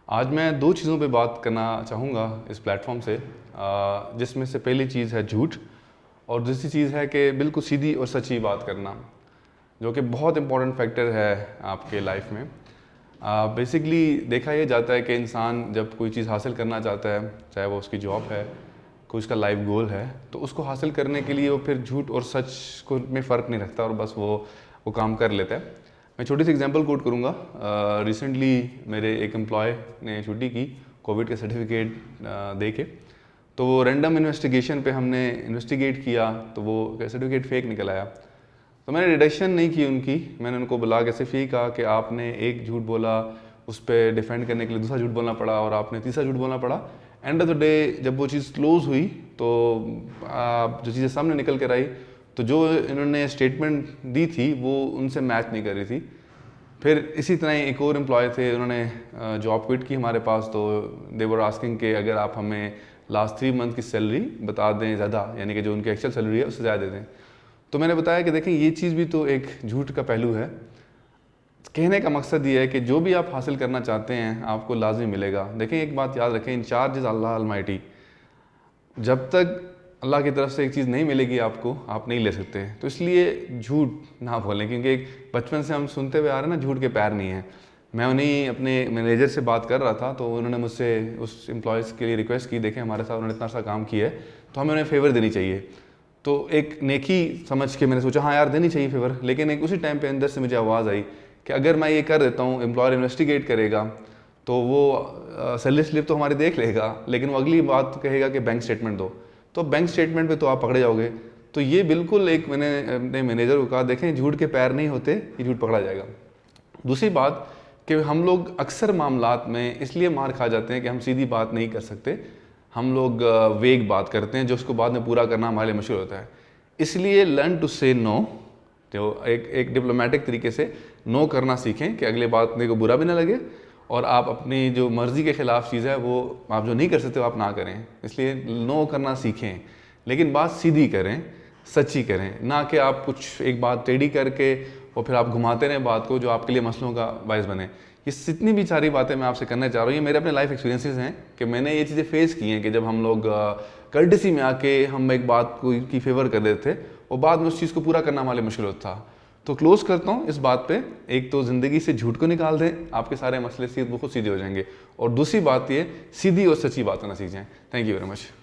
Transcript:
आज मैं दो चीज़ों पे बात करना चाहूँगा इस प्लेटफॉर्म से, जिसमें से पहली चीज़ है झूठ और दूसरी चीज़ है कि बिल्कुल सीधी और सच्ची बात करना, जो कि बहुत इंपॉर्टेंट फैक्टर है आपके लाइफ में। बेसिकली देखा यह जाता है कि इंसान जब कोई चीज़ हासिल करना चाहता है, चाहे वो उसकी जॉब है, कोई उसका लाइफ गोल है, तो उसको हासिल करने के लिए वो फिर झूठ और सच को में फ़र्क नहीं रखता और बस वो काम कर लेता है। मैं छोटी सी एग्जांपल कोट करूँगा। रिसेंटली मेरे एक एम्प्लॉय ने छुट्टी की कोविड का सर्टिफिकेट दे के, तो वो रैंडम इन्वेस्टिगेशन पे हमने इन्वेस्टिगेट किया तो वो सर्टिफिकेट फेक निकल आया। तो मैंने डिडक्शन नहीं की उनकी, मैंने उनको बुला के सिर्फ यही कहा कि आपने एक झूठ बोला, उस पर डिफेंड करने के लिए दूसरा झूठ बोलना पड़ा और आपने तीसरा झूठ बोलना पड़ा। एंड ऑफ द डे जब वो चीज़ क्लोज हुई तो जो चीज़ें सामने निकल कर आई, तो जो इन्होंने स्टेटमेंट दी थी वो उनसे मैच नहीं कर रही थी। फिर इसी तरह ही एक और एम्प्लॉय थे, उन्होंने जॉब क्विट की हमारे पास, तो दे वर आस्किंग कि अगर आप हमें लास्ट 3 मंथ की सैलरी बता दें ज़्यादा, यानी कि जो उनकी एक्चुअल सैलरी है उससे ज़्यादा दे दें। तो मैंने बताया कि देखें ये चीज़ भी तो एक झूठ का पहलू है। कहने का मकसद ये है कि जो भी आप हासिल करना चाहते हैं आपको लाजमी मिलेगा। देखें एक बात याद रखें, in charge is Allah Almighty. जब तक अल्लाह की तरफ से एक चीज़ नहीं मिलेगी आपको, आप नहीं ले सकते। तो इसलिए झूठ ना बोलें, क्योंकि एक बचपन से हम सुनते हुए आ रहे हैं ना, झूठ के पैर नहीं हैं। मैं उन्हीं अपने मैनेजर से बात कर रहा था, तो उन्होंने मुझसे उस एम्प्लॉयज़ के लिए रिक्वेस्ट की, देखें हमारे साथ उन्होंने इतना सा काम किया है तो हमें उन्हें फेवर देनी चाहिए। तो एक नेकी समझ के मैंने सोचा हाँ यार देनी चाहिए फेवर, लेकिन एक उसी टाइम पे अंदर से मुझे आवाज़ आई कि अगर मैं ये कर देता हूँ, एम्प्लॉयर इन्वेस्टिगेट करेगा तो वो सैलरी स्लिप तो हमारी देख लेगा, लेकिन वो अगली बात कहेगा कि बैंक स्टेटमेंट दो, तो बैंक स्टेटमेंट पे तो आप पकड़े जाओगे। तो ये बिल्कुल एक, मैंने अपने मैनेजर को कहा देखें झूठ के पैर नहीं होते, ये झूठ पकड़ा जाएगा। दूसरी बात कि हम लोग अक्सर मामलात में इसलिए मार खा जाते हैं कि हम सीधी बात नहीं कर सकते, हम लोग वेग बात करते हैं जो उसको बाद में पूरा करना हमारे लिए मुश्किल होता है। इसलिए लर्न टू से नो, जो एक डिप्लोमेटिक तरीके से नो करना सीखें कि अगले बात को बुरा भी ना लगे और आप अपनी जो मर्ज़ी के ख़िलाफ़ चीज़ है वो आप जो नहीं कर सकते वो आप ना करें। इसलिए नो करना सीखें, लेकिन बात सीधी करें, सच्ची करें, ना कि आप कुछ एक बात टेढ़ी करके और फिर आप घुमाते रहें बात को जो आपके लिए मसलों का बायस बने। ये जितनी भी सारी बातें मैं आपसे करना चाह रहा हूँ, ये मेरे अपने लाइफ एक्सपीरियंसेस हैं कि मैंने ये चीज़ें फेस की हैं कि जब हम लोग कर्टसी में आके हम एक बात को की फेवर कर देते थे और बाद में उस चीज़ को पूरा करना हमारे मुश्किल होता था। तो क्लोज करता हूँ इस बात पे, एक तो ज़िंदगी से झूठ को निकाल दें, आपके सारे मसले वो खुद सीधे हो जाएंगे, और दूसरी बात ये सीधी और सच्ची बात करना सीख जाएं। Thank you very much.